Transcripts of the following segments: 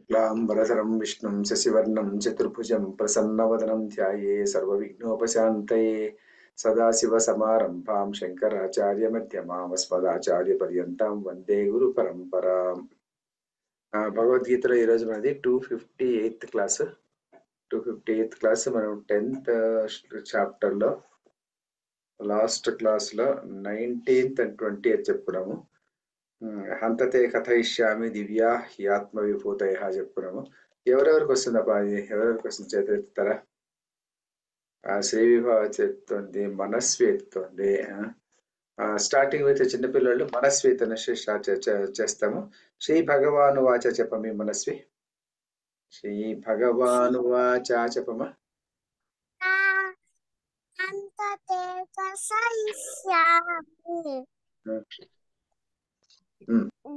शुक्लांबरधरं विष्णुं शशिवर्णं चतुर्भुजं प्रसन्नवदनं ध्याये सर्वविघ्नोपशान्तये सदाशिवसमारम्भां शङ्कराचार्यमध्यमाम् अस्मदाचार्यपर्यन्तां वन्दे गुरुपरम्पराम्। భగవద్గీతలో ఈరోజు మనది 258th క్లాస్. 258th క్లాస్ మనం 10th చాప్టర్లో లాస్ట్ క్లాస్లో 19th and 20th చెప్పుకున్నాము. హంతతే కథయిష్యామి దివ్యా హ్యాత్మ విభూతయ చెప్పుకున్నాము. ఎవరెవరికి వస్తుందప్ప అది? ఎవరెవరికి వస్తుంది? చేతులెత్తుతారా? శ్రీ విభావ చెప్తుంది, మనస్వి ఎత్తుతుంది. స్టార్టింగ్ విత్ చిన్నపిల్లలు మనస్వి స్టార్ట్ చేస్తాము. శ్రీ భగవాను వాచ చెప్పమి మనస్వి. శ్రీ భగవాను వాచ చెప్పమా.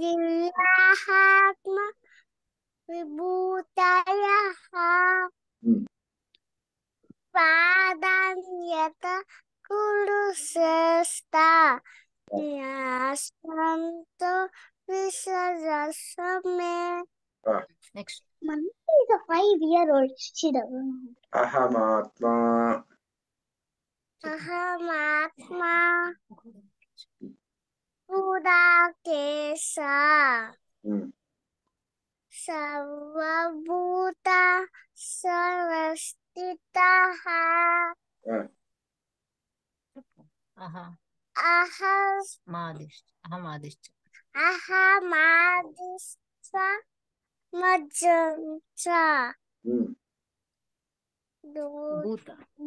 దివ్యాహాత్మ విభూతయః ప్రాధాన్యత కురు శ్రేష్ఠ న్యాసంతో విసరసమే. Next. Mama is a 5-year-old. She doesn't know. అహమాత్మా అహమాత్మా గుడాకేశ సర్వభూత సర్వస్థితః అహమాదిశ్చ మజ్జంచ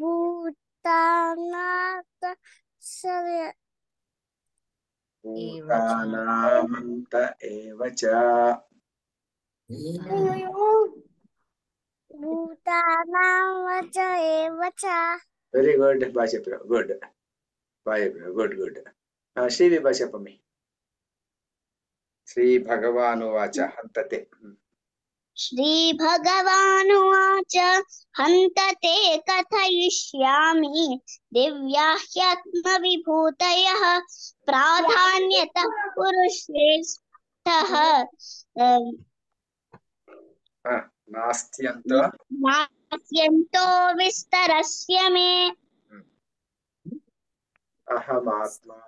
భూతానాత భూతానామంత ఏవ చ. భూతానామచ ఏవ చ. వెరీ గుడ్, బాగా చెప్పారు. గుడ్, బాగా చెప్పారు. Good good. శ్రీ విభా చెప్పమి. శ్రీ భగవాను వాచ హంతతే. శ్రీ భగవానువాచ హంతతే కథయిష్యామి దివ్యాహ్యాత్మ విభూతయః ప్రాధాన్యతః కురు శ్రేష్ఠః నాస్త్యంతో విస్తరస్య మే. అహమాత్మా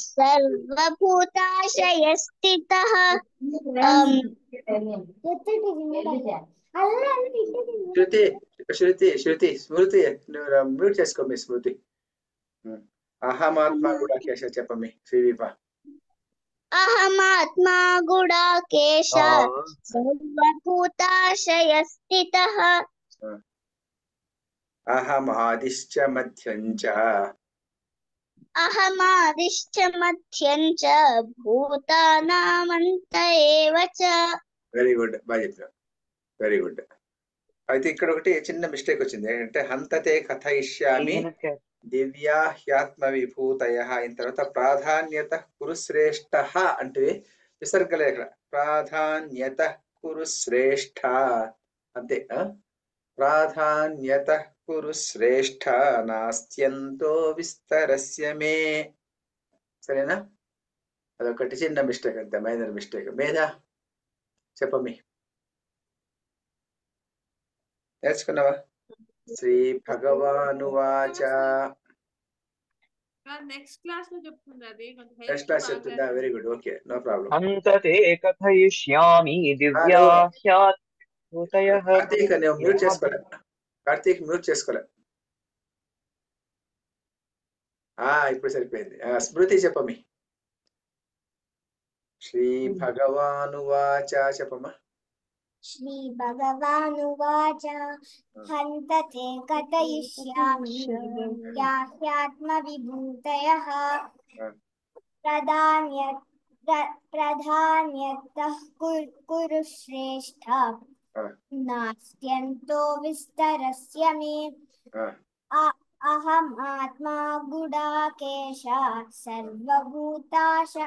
సర్వభూతాశయస్థితః. శృతి స్మృతి మ్యూట్ చేసుకో మీ స్మృతి. అహమాత్మా గుడాకేశ చెప్పమి. శ్రీ విభా. అహమాత్మా గుడాకేశ సర్వభూతాశయస్థితః. అహమాదిశ్చ మధ్యం చ. అహమాదిశ్చ మధ్యం చ భూతానామంత ఏవ చ. వెరీ గుడ్, బాగా చెప్పారు. Very good. అయితే ఇక్కడ ఒకటి చిన్న మిస్టేక్ వచ్చింది. ఏంటంటే హంతతే కథయిష్యామి దివ్యా హ్యాత్మ విభూతయ అయిన తర్వాత ప్రాధాన్యత కురు శ్రేష్ఠ అంటే విసర్గలే. ఇక్కడ ప్రాధాన్యత కురు శ్రేష్ఠ అంతే. ప్రాధాన్యత కురు శ్రేష్ఠ నాస్త్యంతో విస్తరస్య మే. సరేనా? అదొకటి చిన్న మిస్టేక్ అంతే, మైనర్ మిస్టేక్. మేధా చెప్పమి. నేర్చుకున్నావా? శ్రీ భగవాను వాచ. నెక్స్ట్ క్లాస్ లో చెప్తుంది. అది నెక్స్ట్ క్లాస్ చెప్తుందా? Very good, okay, no problem. హంతతే కథయిష్యామి దివ్యా హ్యాత్మభూతయః. కార్తీక్ నువ్వు మ్యూట్ చేసుకోలే. కార్తీక్ మ్యూట్ చేసుకోలే. ఇప్పుడు సరిపోయింది. స్మృతి చెప్పమి. శ్రీ భగవాను వాచ చెప్పమ్మా. శ్రీ భగవానువాచ హంతతే కథయిష్యామి దివ్యాహ్యాత్మ విభూతయః ప్రాధాన్యతః కురు శ్రేష్ఠ నాస్త్యంతో విస్తరస్య మే. అహం ఆత్మా గుడాకేశ సర్వభూతాశయ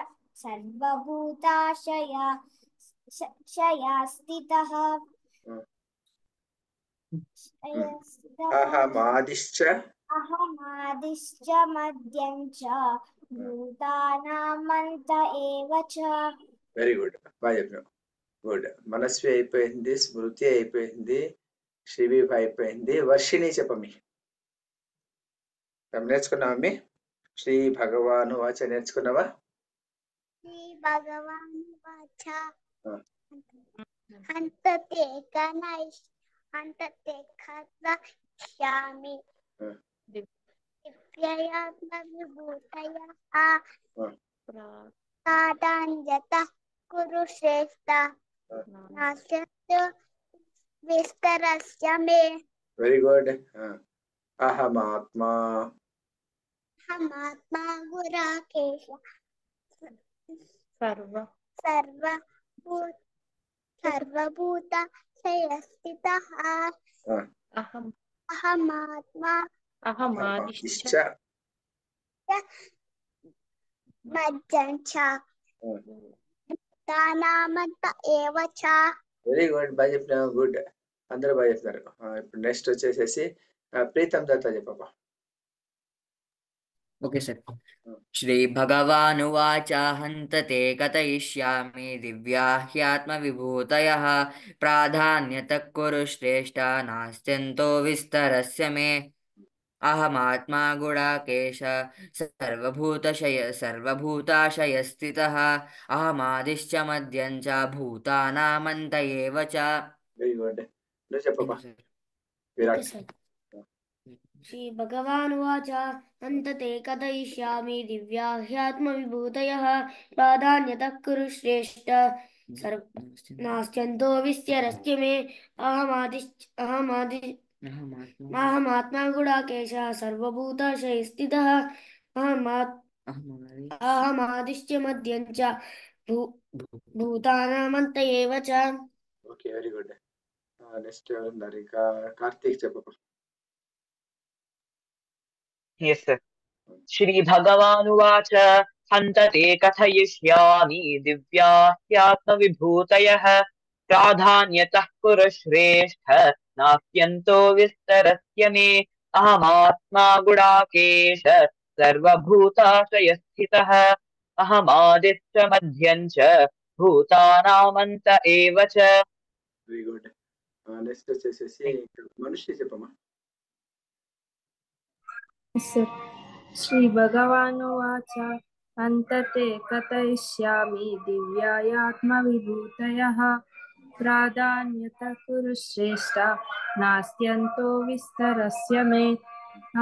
స్థితః. అహమాదిశ్చ మధ్యం చ భూతానామంత ఏవ చ. వెరీ గుడ్, బాగా చెప్పినావు. గుడ్. మనస్వి అయిపోయింది, స్మృతి అయిపోయింది, శివి అయిపోయింది. వర్షిణి చెప్పమ్మి. నేర్చుకున్నావమ్మి? శ్రీ భగవాను వాచ నేర్చుకున్నావా? శ్రీ భగవాన్ వాచ ఆ, హంతతే కథయిష్యామి ఆ, దివ్యయాత్మ విభూతయః ఆ. సాధాన్యతః కురు శ్రేష్ఠ నాస్త్య విస్తరస్య మే. Very good. అహమాత్మా అహమాత్మా గురాకేశ సర్వభూత స్థితః. అహమాత్మా ఇశ్చ మజ్జం చ భూతానామంత ఏవ చ. వెరీ గుడ్, బాగా చెప్పినావు. గుడ్, అందరూ బాగా చెప్తున్నారు. ఇప్పుడు నెక్స్ట్ వచ్చేసేసి ప్రీతం దత్త చెప్పబ్బా. Okay sir. శ్రీ భగవానువాచ హంతతే కథయిష్యామి దివ్యా హ్యాత్మవిభూతయః ప్రాధాన్యతః కురు శ్రేష్ఠ నాస్త్యంతో విస్తరస్య మే. అహమాత్మా గుడాకేశ సర్వభూతాశయస్థితః అహమాదిశ్చ మధ్యం చ భూతానామంత ఏవ చ. వెరీ గుడ్, నువ్వు చెప్పబ్బా. విరాట్. శ్రీ భగవానువాచ హంతతే కథయిష్యామి దివ్యా హ్యాత్మవిభూతయః ప్రాధాన్యతః కురు శ్రేష్ఠ నాస్త్యంతో విస్తరస్య మే. అహమాత్మా గుడాకేశ సర్వభూతాశయస్థితః అహమాదిశ్చ మధ్యం చ భూతానామంత ఏవ చ. Okay, very good. నెక్స్ట్ ఎవరున్నారు? ఇంకా కార్తీక్ చెప్పబ్బా. Yes, sir. श्रीभगवानुवाच हन्तते कथयिष्यामि दिव्या ह्यात्मविभूतयः प्राधान्यतः कुरु श्रेष्ठ नास्त्यन्तो विस्तरस्य मे. अहमात्मा गुडाकेश सर्वभूताशयस्थितः अहमादिश्च मध्यं च भूतानामन्त एव च. Very good. నెక్స్ట్ వచ్చేసేసి మనుష్య చెప్పమ్మా. శ్రీ భగవానువాచ హంతతే కథయిష్యామి దివ్యాయాత్మవిభూతయః ప్రాధాన్యతః కురు శ్రేష్ఠ నాస్త్యంతో విస్తరస్య మే.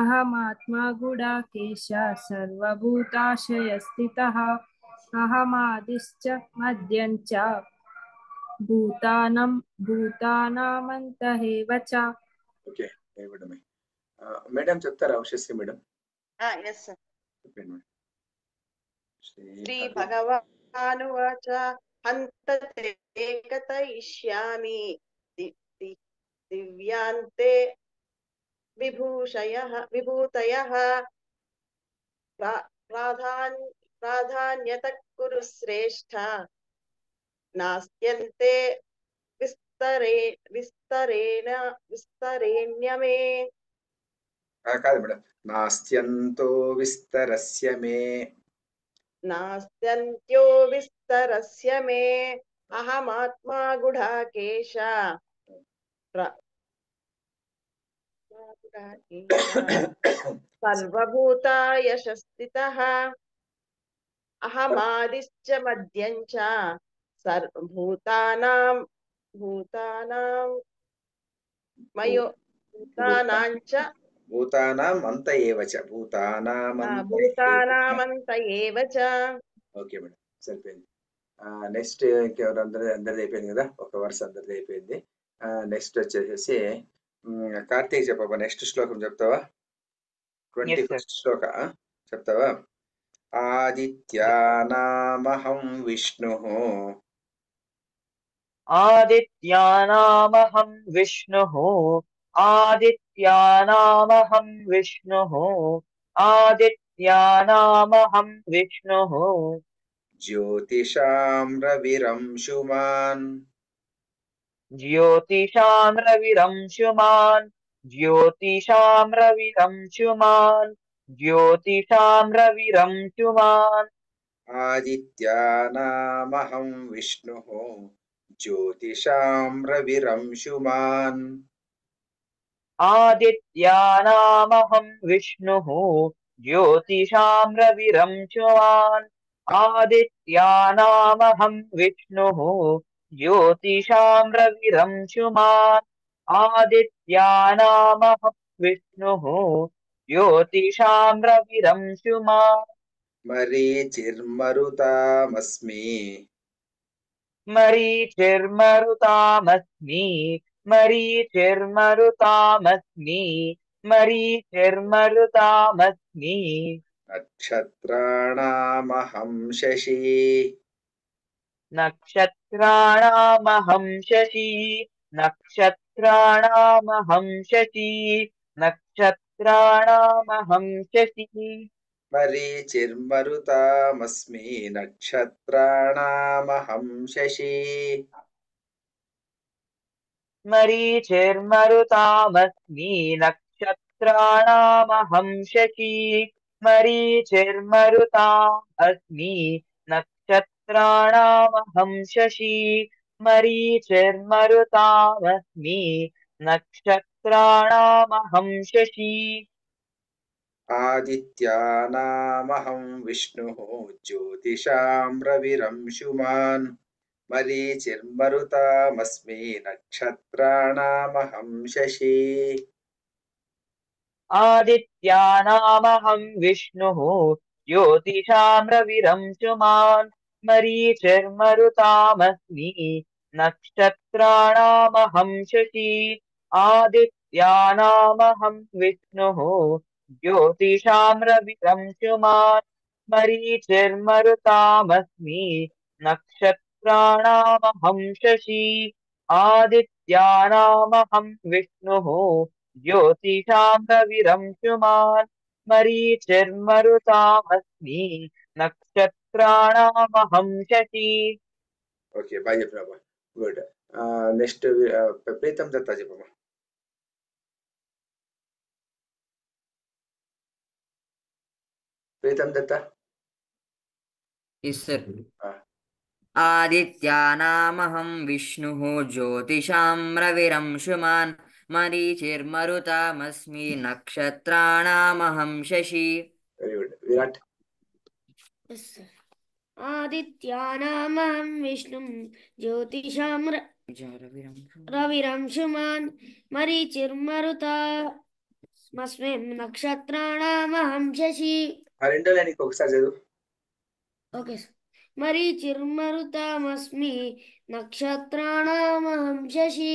అహమాత్మా గుడాకేశ సర్వభూతాశయస్థితః అహమాదిశ్చ మధ్యం చ భూతానామంత ఏవ చ. ఓకే, వెరీ గుడ్ అమ్మాయి. మేడం చెప్తారా? Ushasri madam yes sir. చెప్పండి మేడం. శ్రీ భగవానువాచ హంతతే కథయిష్యామి దివ్యాంతే విభూతయః ప్రాధాన్యతః కురు శ్రేష్ఠ నాస్త్యంతే విస్తరేణ్య మే. కాదు మేడం, నాస్త్యంతో విస్తరస్య మే. నాస్త్యంత్యో విస్తరస్య మే. అహమాత్మా గుడాకేశ సర్వభూతాయశస్థితః అహమాదిశ్చ మధ్యం చ భూతానాం అంత ఏవ చ. భూతానామంత ఏవ చ. ఓకే మేడం, సరిపోయింది. నెక్స్ట్ ఇంకెవరు? అందరిది అయిపోయింది కదా, ఒక వరుస అందరిది అయిపోయింది. నెక్స్ట్ వచ్చేసేసి కార్తీక్ చెప్పబ్బా. నెక్స్ట్ శ్లోకం చెప్తావా? 21st శ్లోక చెప్తావా? ఆదిత్యానామహం విష్ణుః आदित्यानामहं विष्णुः आदित्यानामहं विष्णुः आदित्यानामहं विष्णुः ज्योतिषां रविरंशुमान् ज्योतिषां रविरंशुमान् ज्योतिषां रविरंशुमान् ज्योतिषां रविरंशुमान् आदित्यानामहं विष्णुः ज्योतिषां रविरंशुमान् आदित्यानामहं विष्णुः ज्योतिषां रविरंशुमान् आदित्यानामहं विष्णुः ज्योतिषां रविरंशुमान् आदित्यानामहं विष्णुः ज्योतिषां रविरंशुमान् मरीचिर्मरुतामस्मि मरीचिर्मरुतामस्मि मरीचिर्मरुतामस्मि मरीचिर्मरुतामस्मि नक्षत्राणामहं शशी नक्षत्राणामहं शशी नक्षत्राणामहं शशी नक्षत्राणामहं शशी मरीचिर्मरुतामस्मि नक्षत्राणामहं शशी मरीचिर्मरुतामस्मि नक्षत्राणामहं शशी मरीचिर्मरुतामस्मि नक्षत्राणामहं शशी मरीचिर्मरुतामस्मि नक्षत्राणामहं शशी आदित्यानामहं विष्णुः ज्योतिषां रविरंशुमान् मरीचिर्मरुतामस्मि नक्षत्राणामहं शशी आदित्यानामहं विष्णुः ज्योतिषां रविरंशुमान् मरीचिर्मरुतामस्मि नक्षत्राणामहं शशी आदित्यानामहं विष्णुः ज्योतिषां रविरंशुमान् मरीचिर्मरुतामस्मि नक्षत्राणामहं शशी आदित्यानामहं विष्णुः ज्योतिषां रविरंशुमान् मरीचिर्मरुतामस्मि नक्षत्राणामहं शशी ఓకే బాగా చెప్పినావా గుడ్ నెక్స్ట్ ప్రీతం దత్తా చెప్పమ్మా ప్రీతం దత్తా Yes, sir. आदित्यानामहं विष्णुः ज्योतिषां रविरंशुमान् मरीचिर्मरुतामस्मि नक्षत्राणामहं शशी very good Virat Yes, sir. आदित्यानामहं विष्णुं ज्योतिषां रविरंशुमान् मरीचिर्मरुतामस्मि नक्षत्राणामहं शशी ఆ రెండో లైన్ ఒకసారి చదువు ओके मरीचिर्मरुतामस्मि नक्षत्राणामहं शशी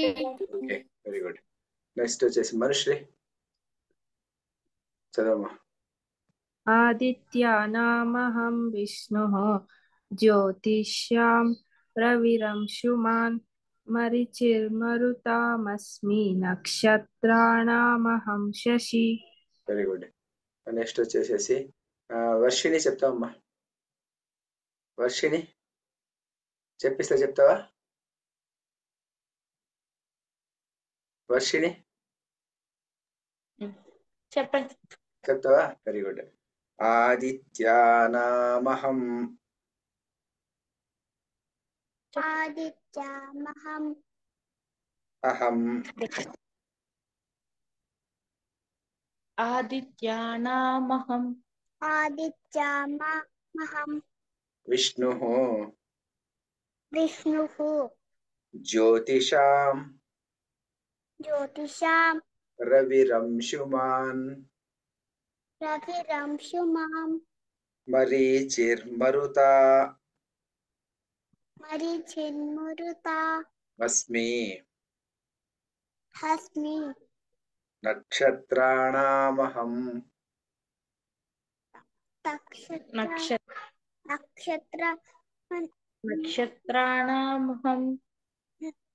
ఓకే వెరీ గుడ్ నెక్స్ట్ వచ్చేసి మనుశ్రీ చదవమ్మా आदित्यानामहं विष्णुः ज्योतिष्यां रविरंशुमान् मरीचिर्मरुतामस्मि नक्षत्राणामहं शशी వెరీ గుడ్ నెక్స్ట్ వచ్చేసేసి వర్షిణి చెప్తావమ్మా వర్షిణి చెప్పిస్తా చెప్తావా వర్షిణి చెప్పండి. చెప్తావా వెరీ గుడ్ ఆదిత్యానామహం आदित्यामहम् అహం ఆదిత్యానామహం आदित्यामहम् విష్ణుః विष्णुः జ్యోతిషాం ज्योतिषां రవిరంశుమాన్ रविरंशुमाम् మరీచిర్మరుతా मरीचिर्मरुता అస్మి हस्मि నక్షత్రాణామహం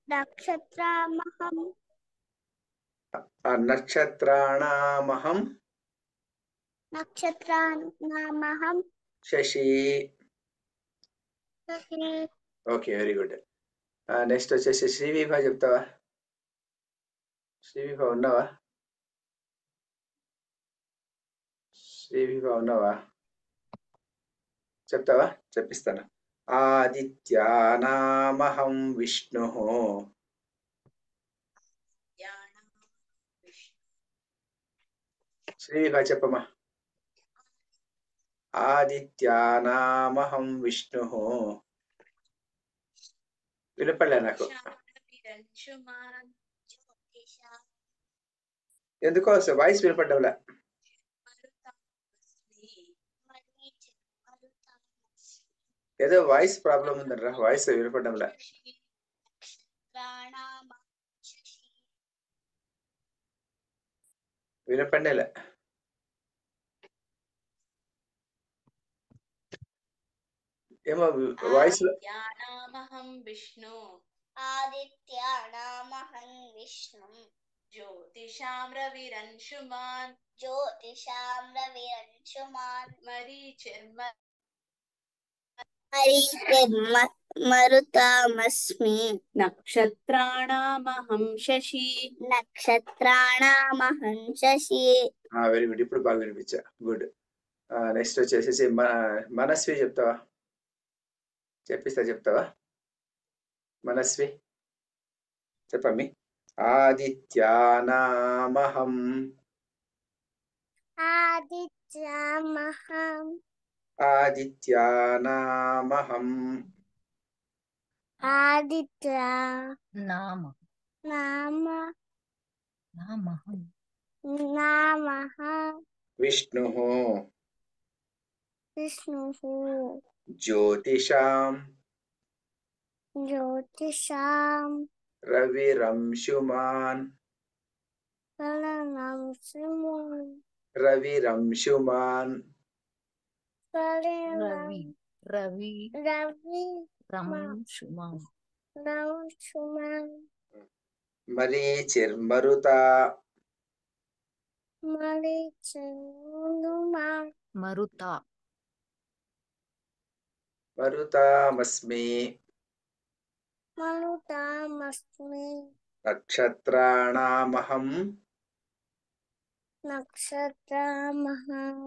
నక్షత్రాణామహం नक्षत्रामहम् नक्षत्राणामहम् శశి शशी ఓకే వెరీ గుడ్ నెక్స్ట్ వచ్చేసి శ్రీవిభ చెప్తావా శ్రీవిభ ఉన్నావా శ్రీవిభ ఉన్నావా? చెప్తావా? చెప్పిస్తాను. ఆదిత్యానామహం విష్ణు. శ్రీవిభ చెప్పమ్మా. ఆదిత్యానామహం విష్ణు. వినపడలే నాకు. ఎందుకో వాయిస్ వినపడ్డంలే. ఏదో వాయిస్ ప్రాబ్లం ఉందనరా, వాయిస్ వినపడ్డంలే. వినపడలే. ఏమో వాయిస్ లో విష్ణు. ఆదిత్యానామహం విష్ణు. జ్యోతిషాం రవిరంశుమాన్. జ్యోతిషాం రవిరంశుమాన్. మరుతామస్మి. నక్షత్రాణామహం శశి. నక్షత్రాణామహం శశి. Very good. ఇప్పుడు బాగా వినిపించా. గుడ్. నెక్స్ట్ వచ్చేసి మనస్వి చెప్తావా? చెప్తావా మనస్వి? చెప్పమ్మి. ఆదిత్యానామహం. ఆదిత్యామహం. ఆదిత్యానామహం. ఆదిత్యా నామ నామ నామహం నామః విష్ణు. విష్ణుః. జ్యోతిషాం జ్యోతిషాం రవిరంశుమాన్. రవిరంశుమాన్. రవిరంశుమాన్. రవి రవి రంశుమాన్. రంశుమాన్. మరీచిర్మరుతా. మరీచిర్మరుతాం. మరుత మరుతామస్మి. మరుతామస్మి. నక్షత్రాణామహం నక్షత్రామహం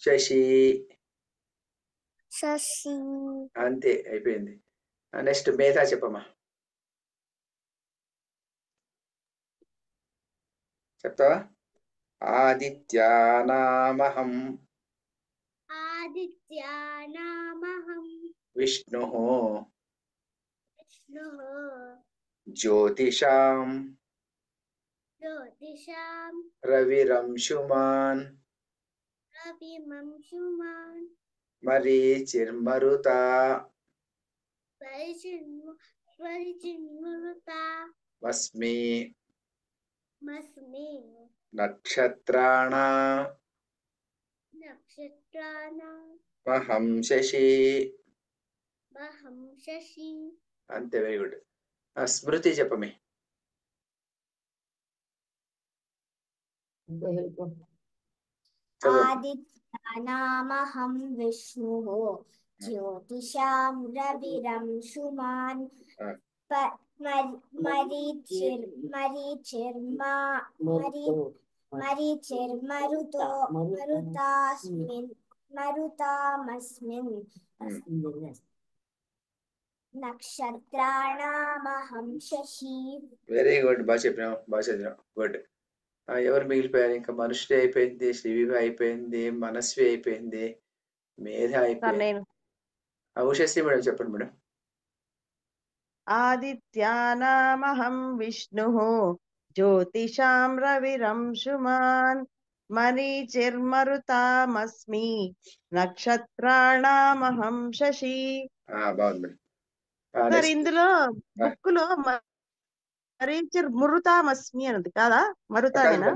శశి. శశి. అంతే, అయిపోయింది. నెక్స్ట్ మేధా చెప్పమ్మా. చెప్తావా? ఆదిత్యానామహం ఆదిత్యానామహం విష్ణు. విష్ణుః. జ్యోతిషాం జ్యోతిషాం రవిరంశుమాన్. రవిరంశుమాన్. మరీచిర్మరుతా. మస్మి. మస్మి. నక్షత్రాణామహం శశి. మహం శశి. అంతే, వెరీ గుడ్. స్మృతి చెప్పమి. ఆదిత్యానామహం విష్ణుః. జ్యోతిషాం రవిరంశుమాన్. మరుతామస్మిన్. నక్షత్రాణామహం శశి. Very good. బాగా చెప్పినావు, బాగా చదివినావు. గుడ్. ఎవరు మిగిలిపోయారు? ఇంకా మనుషులు అయిపోయింది, శ్రీవిభ అయిపోయింది, మనస్వి అయిపోయింది, మేధ అయిపోయింది. నేను ఉషశ్రీ మేడం చెప్పండి మేడం. ఆదిత్యానామహం విష్ణుః. జ్యోతిషాం రవిరంశుమాన్. మరీచిర్మరుతామస్మి. నక్షత్రాణామహం శశి. బాగుంది మేడం. సార్, నెక్స్ట్ ఇందులో బుక్ లో మరీచిర్మరుతామస్మి అన్నది కాదా? మరుతానేనా?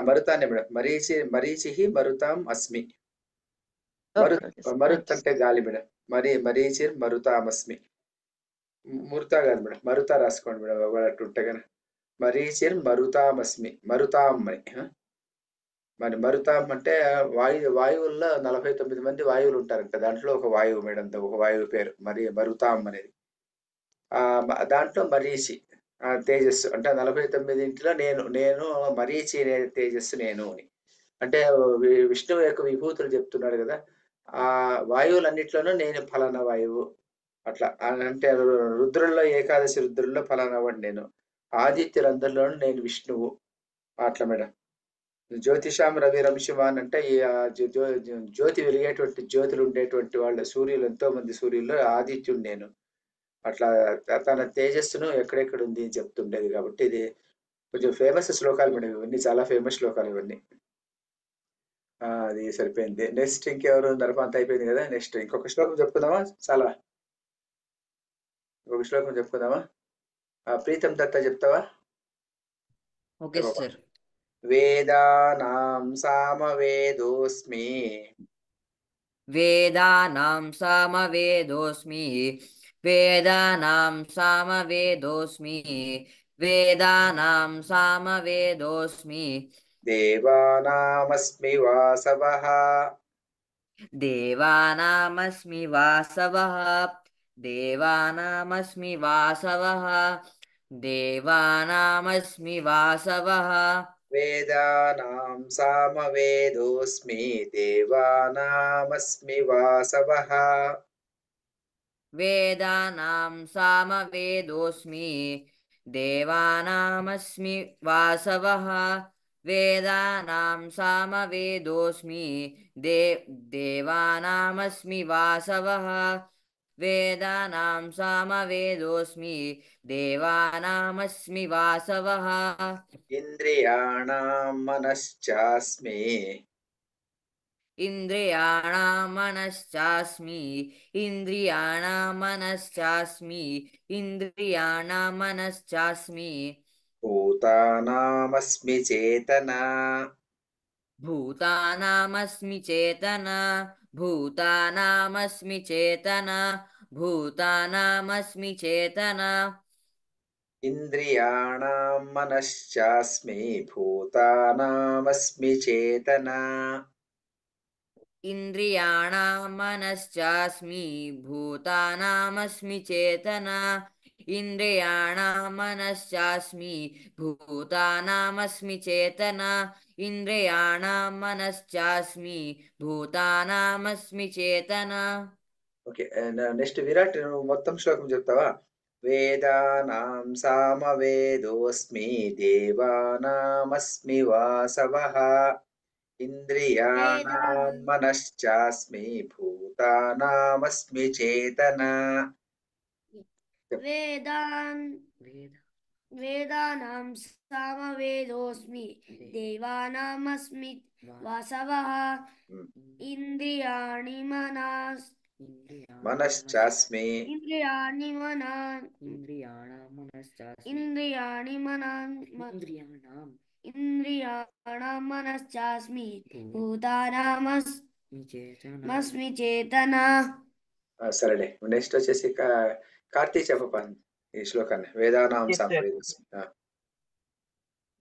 మరుతానే మేడం. మరీచి మరుతాం అస్మి. మరుత్ అంటే గాలి మేడం. మరీచిర్ మరుతామస్మి. మురుతా కాదు మేడం, మరుతా రాసుకోండి మేడం. ఒకటి ఉంటే కదా. మరీచిర్ మరుతామస్మి. మరుతాం అని. మరి మరుతాం అంటే వాయువుల్లో 49 మంది వాయువులు ఉంటారంట. దాంట్లో ఒక వాయువు మేడం, ఒక వాయువు పేరు మరుతాం అనేది. దాంట్లో మరీచి తేజస్సు అంటే 49 నేను మరీచి తేజస్సు నేను అని. అంటే విష్ణువు యొక్క విభూతులు చెప్తున్నాడు కదా, ఆ వాయువులన్నిట్లోనూ నేను ఫలానా వాయువు అట్లా అంటే రుద్రుల్లో ఏకాదశి రుద్రుల్లో ఫలానా వాడు నేను, ఆదిత్యులందరిలోనూ నేను విష్ణువు అట్లా మేడం. జ్యోతిషాం రవి రంశుమాన్ అంటే ఈ జ్యోతి వెలిగేటువంటి జ్యోతులు ఉండేటువంటి వాళ్ళ సూర్యులు, ఎంతో మంది సూర్యుల్లో ఆదిత్యుడు నేను అట్లా. తన తేజస్సును ఎక్కడెక్కడ ఉంది అని చెప్తుండేది. కాబట్టి ఇది కొంచెం ఫేమస్ శ్లోకాలు మేడం, ఇవన్నీ చాలా ఫేమస్ శ్లోకాలు ఇవన్నీ. అది సరిపోయింది. నెక్స్ట్ ఇంకెవరు నరపాంత అయిపోయింది కదా, నెక్స్ట్ ఇంకొక శ్లోకం చెప్పుకుందామా? చాలా ఇంకొక శ్లోకం చెప్పుకుందామా? ప్రీతం దత్త చెప్తావా? Okay sir. వేదానాం సామవేదోస్మి వేదానాం సామవేదోస్మి వేదానాం సామవేదోస్మి వేదానాం సామవేదోస్మి దేవానామస్మి వాసవః దేవానామస్మి వాసవః దేవానామస్మి వాసవః దేవానామస్మి వాసవః వేదానాం సామవేదోస్మి దేవానామస్మి వాసవః వేదానాం సామవేదోస్మి దేవానామస్మి వాసవః వేదానాం సామవేదోస్మి దేవానామస్మి వాసవః వేదానాం సామవేదోస్మి దేవానామస్మి వాసవః ఇంద్రియాణాం మనశ్చాస్మి ఇంద్రియాణాం మనశ్చాస్మి ఇంద్రియాణాం మనశ్చాస్మి ఇంద్రియాణాం మనశ్చాస్మి భూతానామస్మి చేతనా భూతానామస్మి చేతనా భూతానామస్మి చేతనా భూతానామస్మి చేతనా ఇంద్రియాణాం మనశ్చాస్మి భూతానామస్మి చేతనా ఇంద్రియాణాం మనశ్చాస్మి భూతానామస్మి చేతనా ఇంద్రియాణాం మనశ్చాస్మి భూతానామస్మి చేతనా ఇంద్రియాణాం మనశ్చాస్మి భూతానామస్మి చేతనా. ఓకే, నెక్స్ట్ విరాట్ నువ్వు మొత్తం శ్లోకం చెప్తావా? వేదానాం సామవేదోస్మి దేవానామస్మి వాసవః ఇంద్రియాణాం మనశ్చాస్మి భూతానామస్మి చేతనా. వేదానాం సామవేదోస్మి దేవానామస్మి వాసవః ఇంద్రియాణి మనశ్చాస్మి ఇంద్రియాణం మనశ్చాస్మి భూతానామస్మి చేతనా. సరేలే, నెక్స్ట్ వచ్చేసి కార్తీ చెప్పపా ఈ శ్లోకాన్ని. వేదానాం Yes, sir. సామవేదోస్మి.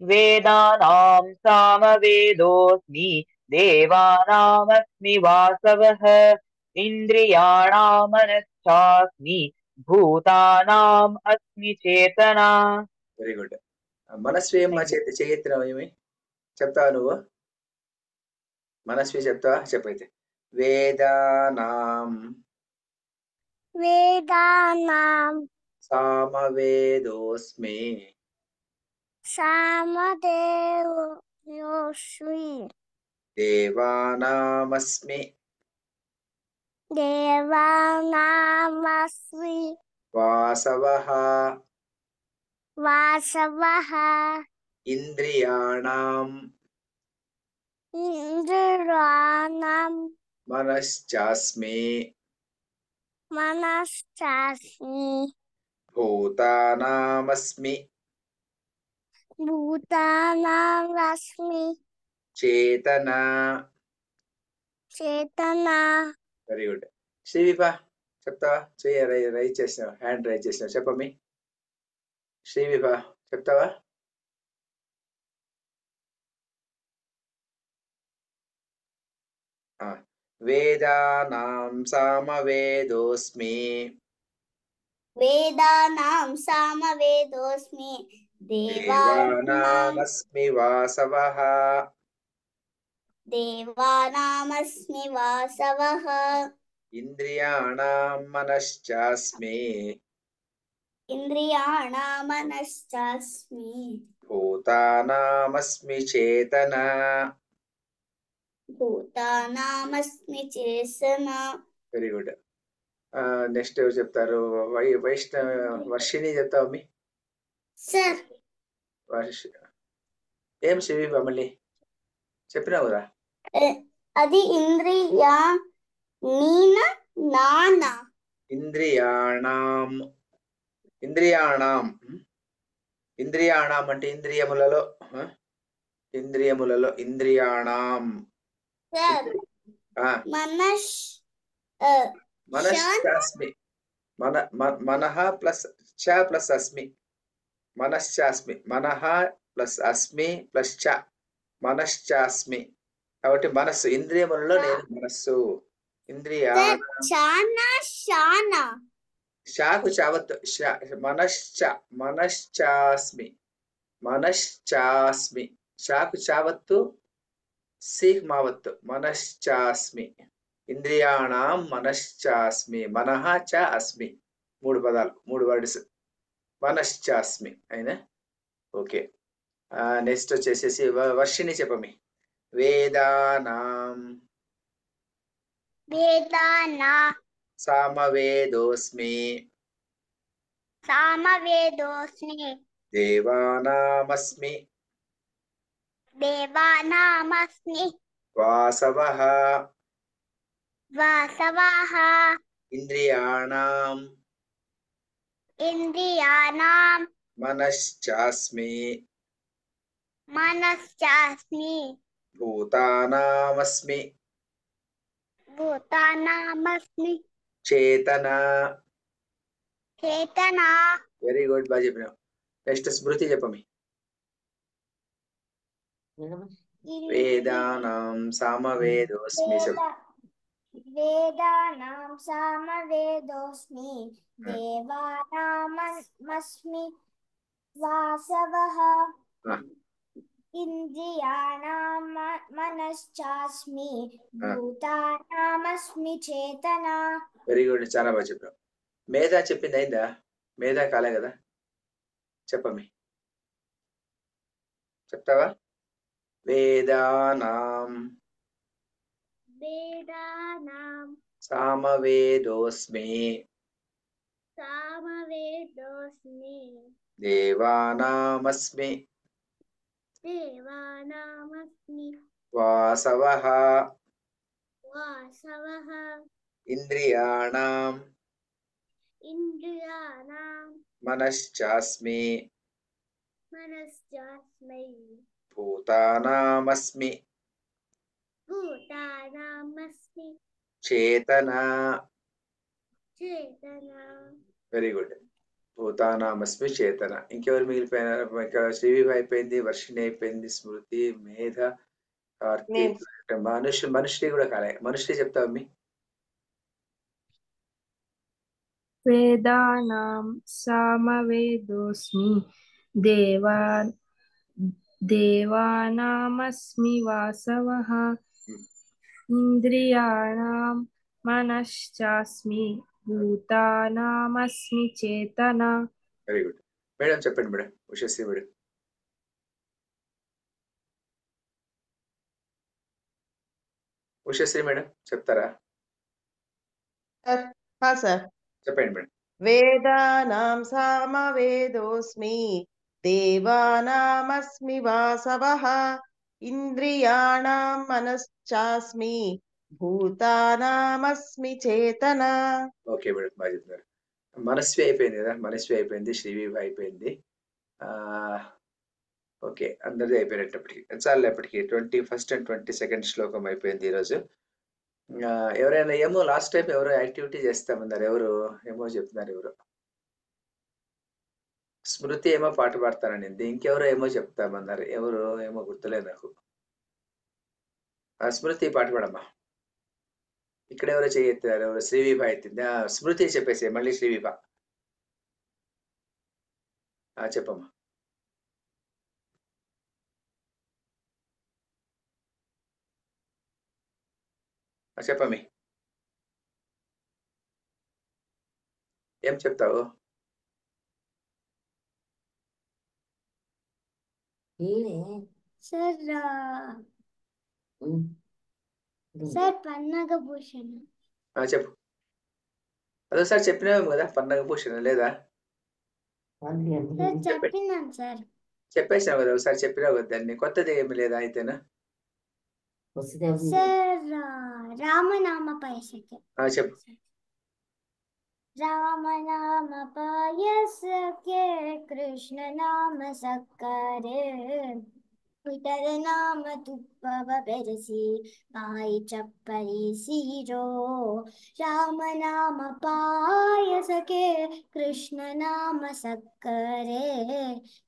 వేదానాం సామవేదోస్మి దేవానామస్మి వాసవః ఇంద్రియాణాం మనశ్చాస్మి భూతానాం అస్మి చేతనా. Very good. మనస్వి ఏమ్మా చేయెత్తినావు, ఏమి చెప్తావా నువ్వు? మనస్వి చెప్తావా? చెప్పైతే. వేదానాం సామవేదోస్మి దేవానామస్మి వాసవః ఇంద్రియాణాం మనశ్చాస్మి భూతానామస్మి చేతనా. Very good. శ్రీవిభా చెప్తావా? రైజ్ చేసినావు, హ్యాండ్ రైజ్ చేసినావు, చెప్పమి. శ్రీవిభా చెప్తావా? వేదానాం సామవేదోస్మి దేవానామస్మి దేవానామస్మి వాసవః దేవానామస్మి వాసవః ఇంద్రియాణం మనశ్చాస్మి ఇంద్రియాణమనశ్చాస్మి భూతానామస్మి చేతన. భూతానామస్మి చేతన. Very good. నెక్స్ట్ ఎవరు చెప్తారు? వర్షిణి చెప్తావు మీ సార్ ఏం శివి మళ్ళీ చెప్పినావు కదా? అది ఇంద్రియా నీన నాన ఇంద్రియాణం. ఇంద్రియాణం ఇంద్రియాణం అంటే ఇంద్రియములలో ఇంద్రియాణం. సార్ మనశ్చాస్మి. మనః ప్లస్ చ ప్లస్ అస్మి. మనశ్చాస్మి. మనః ప్లస్ అస్మి ప్లస్ చ మనశ్చాస్మి. కాబట్టి మనస్సు ఇంద్రియములలో నేను మనస్సు. షాకు చావత్తు. మనశ్చాస్మి. షాకు చావత్తు, సీక్ మావత్తు. మనశ్చాస్మి. ఇంద్రియాణం మనశ్చాస్మి. మనః చ అస్మి. 3 పదాలు, 3 వర్డ్స్. మనశ్చాస్మి అయినా ఓకే. నెక్స్ట్ వచ్చేసేసి వర్షిణి చెప్పమి. వేదానాం సామవేదోస్మి దేవానామస్మి వాసవః ఇంద్రియాణం మనశ్చాస్మి భూతానామస్మి చేతన. వెరీ గుడ్, బాగా చెప్పినావు. నెక్స్ట్ స్మృతి చెప్పమి. వేదానాం సామవేదోస్మి. వేదానాం సామవేదోస్మి దేవానామస్మి వాసవః ఇంద్రియాణం మనశ్చాస్మి భూతానామస్మి చేతన. వెరీ గుడ్, చాలా బాగా చెప్పావు. మేధా చెప్పింది అయిందా? మేధా కాలే కదా, చెప్పమి. చెప్తావా? వేదానాం సామవేదోస్మి దేవానామస్మి వాసవః ఇంద్రియాణం మనశ్చాస్మి భూతానామస్మి చేతన. వెరీ గుడ్, భూతానామస్మి చేతన. ఇంకెవరు మిగిలిపోయినారు? ఇంకా శ్రీవిభ అయిపోయింది, వర్షిణి అయిపోయింది, స్మృతి, మేధ, కార్తీక్, మనుష్రి కూడా కాలే. మనుష్రి చెప్తావు మీ. వేదానాం సామవేదోస్మి దేవానామస్మి వాసవః ఇంద్రియాణం మనశ్చాస్మి భూతానామస్మి చేతన. వెరీ గుడ్ మేడం, చెప్పండి madam. Ushasri madam. Ushasri madam చెప్తారా? సార్ చెప్పండి మేడం. వేదానాం సామవేదోస్మి దేవానామస్మి వాసవః ఇంద్రియాణం మనశ్చాస్మి భూతానామస్మి చేతన. ఓకే మేడం, బాగా చెప్తున్నారు. మనస్వి అయిపోయింది కదా, మనస్వి అయిపోయింది, శ్రీవిభ అయిపోయింది. ఓకే, అందరిది అయిపోయినప్పటికీ చాలు. ఎప్పటికీ 21st and 22nd శ్లోకం అయిపోయింది ఈరోజు. ఎవరైనా ఏమో లాస్ట్ టైం ఎవరో యాక్టివిటీ చేస్తామన్నారు. ఎవరు ఏమో చెప్తున్నారు. ఎవరు? స్మృతి ఏమో పాట పాడతాననింది. ఇంకెవరో ఏమో చెప్తామన్నారు. ఎవరు ఏమో గుర్తులేదు నాకు. స్మృతి పాట పాడమ్మా. ఇక్కడ ఎవరో చేయెత్తారు. ఎవరు? శ్రీవిభ ఎత్తింది. స్మృతి చెప్పేసి మళ్ళీ శ్రీవిభ చెప్పమ్మా. చెప్పమ్మి, ఏం చెప్తావు? సార్ సార్ పన్నగ భూషణ. చెప్పు. అదోసారి చెప్పినావేమో కదా, పన్నగ భూషణ లేదా? సార్ చెప్పినాను సార్. చెప్పేసినావు కదా, ఒకసారి చెప్పినావు కదా దాన్ని. కొత్తది ఏమి లేదా అయితేనా? సార్ రామనామ పైసకే. చెప్పు. राम नाम पायस के कृष्ण नाम सक्करे विठल नाम तुप्पव बेरसी पाई चप्परी सीरो. राम नाम पायस के कृष्ण नाम सक्करे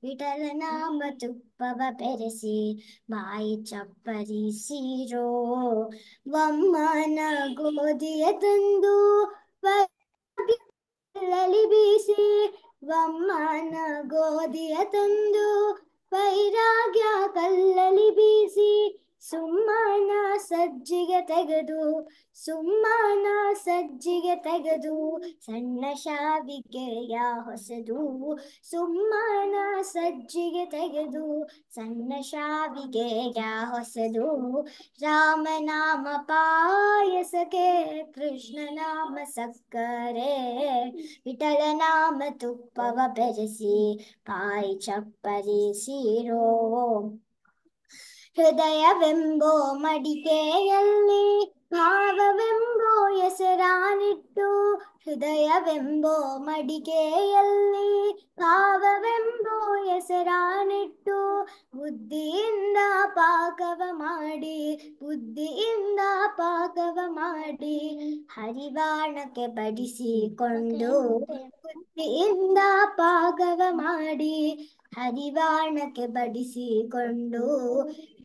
विठल नाम तुप्पव बेरसी बाई चप्परी सीरो. वम्मन गोदिय तंदु ಕಲ್ಲಲಿ ಬೀಸಿ ವಮ್ಮನ ಗೋಧಿಯ ತಂದು ವೈರಾಗ್ಯ ಕಲ್ಲಲಿ ಬೀಸಿ ಸುಮ್ಮನ ಸಜ್ಜಿಗೆ ತೆಗೆದು ಸಣ್ಣ ಶಾವಿಗೆಯ ಹೊಸದು. ಸುಮ್ಮನ ಸಜ್ಜಿಗೆ ತೆಗೆದು ಸಣ್ಣ ಶಾವಿಗೆಯ ಹೊಸದು. ರಾಮನಾಮ ಪಾಯಸಕ್ಕೆ ಕೃಷ್ಣ ನಾಮ ಸಕ್ಕರೆ ವಿಠಲ ನಾಮ ತುಪ್ಪವ ಬೆರೆಸಿ ಪಾಯಿ ಚಪ್ಪರಿ ಸೀರೋ. ಹೃದಯವೆಂಬೋ ಮಡಿಕೆಯಲ್ಲಿ ಭಾವವೆಂಬೋ ಹೆಸರಾನಿಟ್ಟು ಹೃದಯವೆಂಬೋ ಮಡಿಕೆಯಲ್ಲಿ ಭಾವವೆಂಬೋ ಹೆಸರಾನಿಟ್ಟು ಬುದ್ಧಿಯಿಂದ ಪಾಕವ ಮಾಡಿ ಹರಿವಾಣಕ್ಕೆ ಬಡಿಸಿಕೊಂಡು ಬುದ್ಧಿಯಿಂದ ಪಾಕವ ಮಾಡಿ ಹರಿವಾಣಕ್ಕೆ ಬಡಿಸಿಕೊಂಡು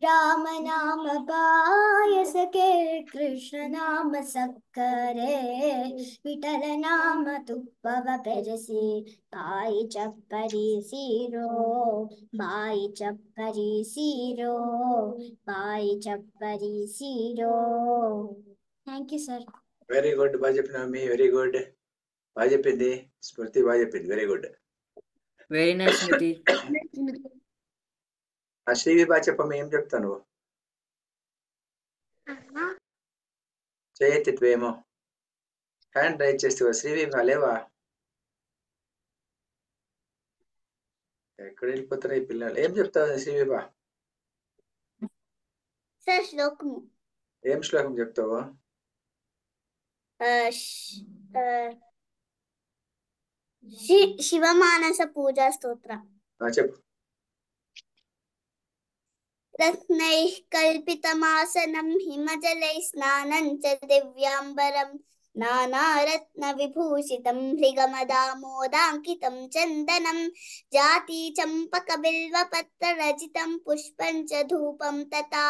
ರಾಮನಾಮ ಪಾಯಸಕ್ಕೆ ಕೃಷ್ಣ ನಾಮ ಸಕ್ಕರೆ ವಿಠಲ ನಾಮ ತುಪ್ಪವ ಬೆರೆಸಿ ಬಾಯಿ ಚಪ್ಪರಿ ಸೀರೋ ಬಾಯಿ ಚಪ್ಪರಿ ಸೀರೋ ಬಾಯಿ ಚಪ್ಪರಿ ಸೀರೋ. Thank you sir. Very good, బాగా చెప్పినావు. వెరీ గుడ్, బాగా చెప్పింది. స్మృతి బాగా చెప్పింది. Very good, very nice Smriti. Srivi బాగా చెప్పమ్మ, ఏం చెప్తాను? చేయెత్తిత్వేమో హ్యాండ్ రైజ్ చేస్తావా? శ్రీవి లేవా? ఎక్కడ వెళ్ళిపోతారు ఈ పిల్లలు? ఏం చెప్తావు శ్రీవి? సార్ శ్లోకము. ఏం శ్లోకం చెప్తావు? శివమానస పూజా స్తోత్ర. చెప్పు. రత్నైః కల్పితమాసనం హిమజలైః స్నానం చ దివ్యాంబరం నానారత్న విభూషితం హ్రిగమదామోదాంకితం చందనం జాతి చంపక బిల్వపత్ర రచితం పుష్పం చ ధూపం తథా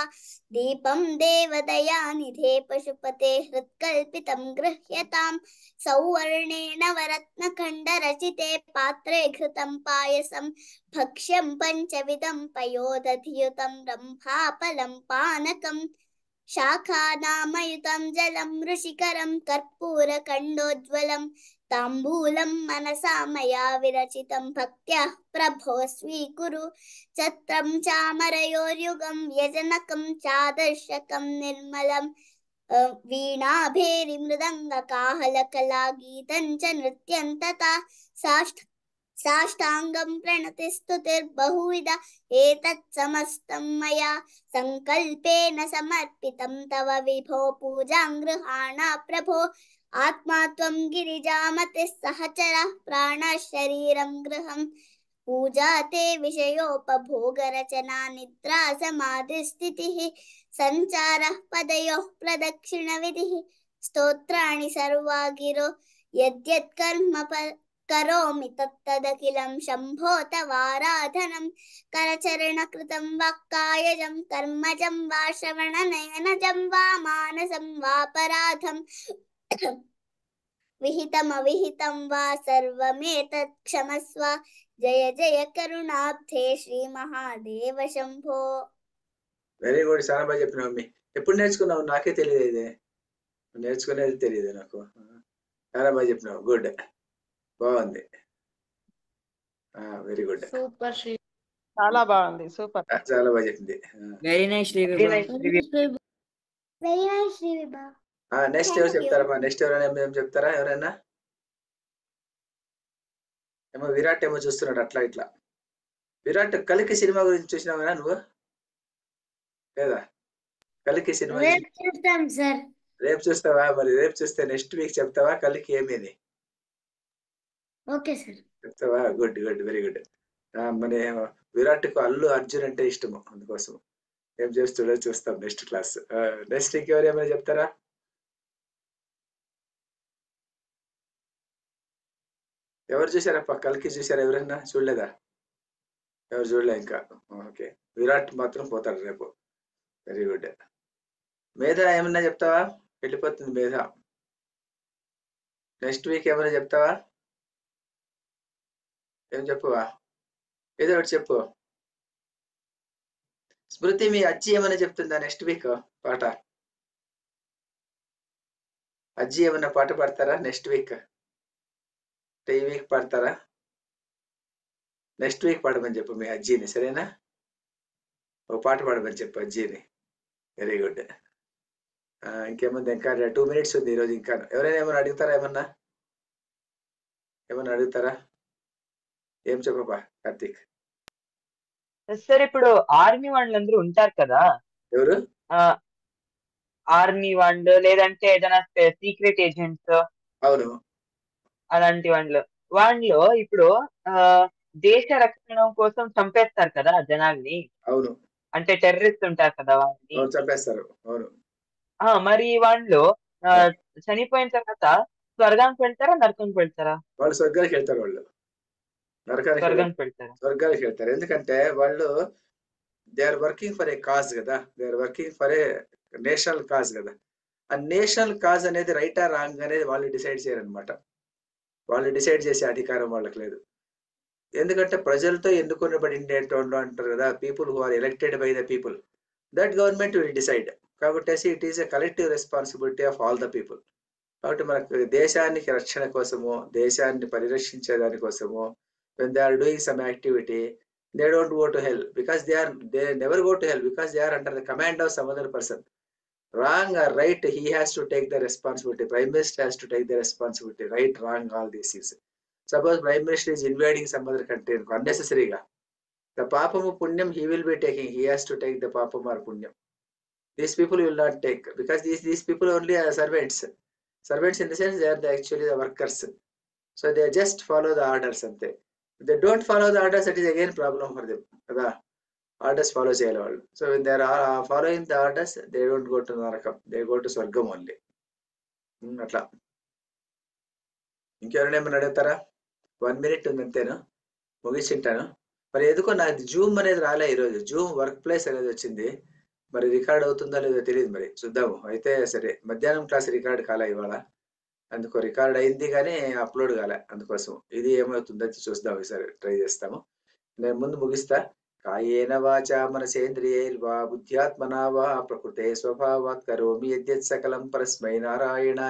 దీపం దేవదయానిధే పశుపతే హృత్కల్పితం గృహ్యతాం సౌవర్ణేన వరత్నఖండ రచితే పాత్రే ఘృతం పాయసం భక్ష్యం పంచవిధం పయోదధియుతం రంభాఫలం పానకం శాఖానామయుతం జలం ఋషికరం కర్పూరకండోజ్వలం తాంబూలం మనసా మయా విరచితం భక్త్యా ప్రభో స్వీకురు ఛత్రం చామరయోర్యుగం వ్యజనకం చాదర్శకం నిర్మలం వీణాభేరి మృదంగ కాహల కళా గీతం చ నృత్యం తథా సాష్టాంగం ప్రణతి స్తుతిర్బహువిధ ఏతత్ సమస్తం మయా సంకల్పేన సమర్పితం తవ విభో పూజాం గృహాణ ప్రభో ఆత్మా త్వం గిరిజామతి సహచర ప్రాణ శరీరం గృహం పూజా తే విషయోపభోగ రచనా నిద్రా సమాధి స్థితి సంచార పదయో ప్రదక్షిణ విధి స్తోత్రాణి సర్వా గిరో యద్యత్ కర్మ కరోమి తత్తదఖిలం శంభో తవారాధనం కరచరణ కృతం వా కాయజం కర్మజం వా శ్రవణ నయనజం వా మానసం వాపరాధం విహితమవిహితం వా సర్వమేతత్ క్షమస్వ జయ జయ కరుణాబ్ధే శ్రీ మహాదేవ శంభో. వెరీ గుడ్, చాలా బాగా చెప్పినావు. ఎప్పుడు నేర్చుకున్నావు? నాకే తెలియదు ఇది. నేర్చుకునేది తెలియదు నాకు. చాలా బాగా చెప్పినావు, గుడ్, బాగుంది, వెరీ గుడ్, సూపర్ శ్రీ, చాలా బాగుంది, సూపర్. చాలా బాగా చెప్పింది. Very nice Sri very Vibha. Nice Sri Vibha. Very nice Sri Vibha. Next ఎవరు చెప్తారమ్మా? నెక్స్ట్ ఎవరైనా ఏం చెప్తారా? ఎవరైనా? ఏమో విరాట్ ఏమో చూస్తున్నాడు అట్లా ఇట్లా. విరాట్, కలికి సినిమా గురించి చూసినావా నువ్వు? లేదా? కలికి సినిమా రేపు చూస్తాం సార్. రేపు చూస్తావా? మరి రేపు చూస్తే నెక్స్ట్ వీక్ చెప్తావా కలికి ఏమేది? Okay sir. చెప్తావా? Good good, very good. మన విరాట్కు అల్లు అర్జున్ అంటే ఇష్టము, అందుకోసం ఏం చేస్తాడో చూస్తాం నెక్స్ట్ క్లాస్. నెక్స్ట్ ఇంకెవరు ఏమైనా చెప్తారా? ఎవరు చూసారప్ప? కలికి చూసారా? ఎవరైనా చూడలేదా? ఎవరు చూడలే ఇంకా. ఓకే, విరాట్ మాత్రం పోతాడు రేపు. Very good. మేధ ఏమన్నా చెప్తావా? వెళ్ళిపోతుంది మేధ. నెక్స్ట్ వీక్ ఏమైనా చెప్తావా? ఏం చెప్పువా? ఏదో ఒకటి చెప్పు. స్మృతి, మీ అజ్జి ఏమైనా చెప్తుందా నెక్స్ట్ వీక్ పాట? అజ్జి ఏమైనా పాట పాడతారా నెక్స్ట్ వీక్? ఈ వీక్ పాడతారా? నెక్స్ట్ వీక్ పాడమని చెప్పు మీ అజ్జిని, సరేనా? ఓ పాట పాడమని చెప్పు అజ్జిని. Very good. ఇంకేముంది? ఇంకా 2 minutes ఉంది ఈరోజు. ఇంకా ఎవరైనా ఏమైనా అడుగుతారా? ఏమన్నా అడుగుతారా? ఏం చెప్పబ్బా కార్తీక్? సార్ ఇప్పుడు ఆర్మీ వాళ్ళందరూ ఉంటారు కదా, ఎవరు? ఆర్మీ వాళ్ళు లేదంటే ఏదైనా సీక్రెట్ ఏజెంట్స్ అవును, అలాంటి వాళ్ళు ఇప్పుడు దేశ రక్షణ కోసం చంపేస్తారు కదా జనాల్ని, అవును, అంటే టెర్రరిస్ట్ ఉంటారు కదా వాళ్ళని. అవును, చంపేస్తారు. అవును, మరి వాళ్ళు చనిపోయిన తర్వాత స్వర్గానికి వెళ్తారా, నరకానికి వెళ్తారా? వాళ్ళు స్వర్గానికి వెళ్తారు. వాళ్ళు నరకానికి స్వర్గానికి వెళ్తారా? స్వర్గానికి వెళ్తారు. ఎందుకంటే వాళ్ళు they are working for a cause కదా, they are working for a national cause కదా. ఆ నేషనల్ కాజ్ అనేది రైటా రాంగ్ అనేది వాళ్ళు డిసైడ్ చేయరనమాట. వాళ్ళు డిసైడ్ చేసే అధికారం వాళ్ళకి లేదు. ఎందుకంటే ప్రజలతో ఎన్నుకొనబడినటువంటి అంటారు కదా, people who are elected by the people, that government will decide. కాబట్టి it is a collective responsibility of all the people. కాబట్టి మనకు దేశానికి రక్షణ కోసము, దేశాన్ని పరిరక్షించే దానికోసము, when they are doing some activity, they don't go to hell because they never go to hell because they are under the command of some other person. Wrong or right, he has to take the responsibility. Prime Minister has to take the responsibility. Right, wrong, all these things. Suppose Prime Minister is invading some other country unnecessary, the papamu punyam he will be taking. He has to take the papam or punyam. These people will not take because these people only are servants. Servants in the sense they are actually the workers. So they just follow the orders. Ante. If they don't follow the orders, it is again problem for them. Orders follow cheyalavallu. So when they are following the orders, they don't go to Narakam. They go to Swargam only. అట్లా. ఇంకెవరైనా ఏమైనా అడుగుతారా? 1 minute ఉంది అంతేనా, ముగించింటాను. మరి ఎందుకో నాకు Zoom అనేది రాలే ఈరోజు. జూమ్ వర్క్ ప్లేస్ అనేది వచ్చింది. మరి రికార్డ్ అవుతుందో లేదో తెలియదు. మరి చూద్దాము. అయితే సరే, మధ్యాహ్నం క్లాస్ రికార్డ్ కాలే ఇవాళ. అందుకో రికార్డ్ అయింది కానీ అప్లోడ్ కాలే. అందుకోసం ఇది ఏమవుతుందో చూద్దాం, ఈసారి ట్రై చేస్తాము. నేను ముందు ముగిస్తా. కాయేన వాచా మనసేంద్రియైర్వా బుద్ధ్యాత్మనా వా ప్రకృతే స్వభావాత్ కరోమి యద్యత్ సకలం పరస్మై నారాయణ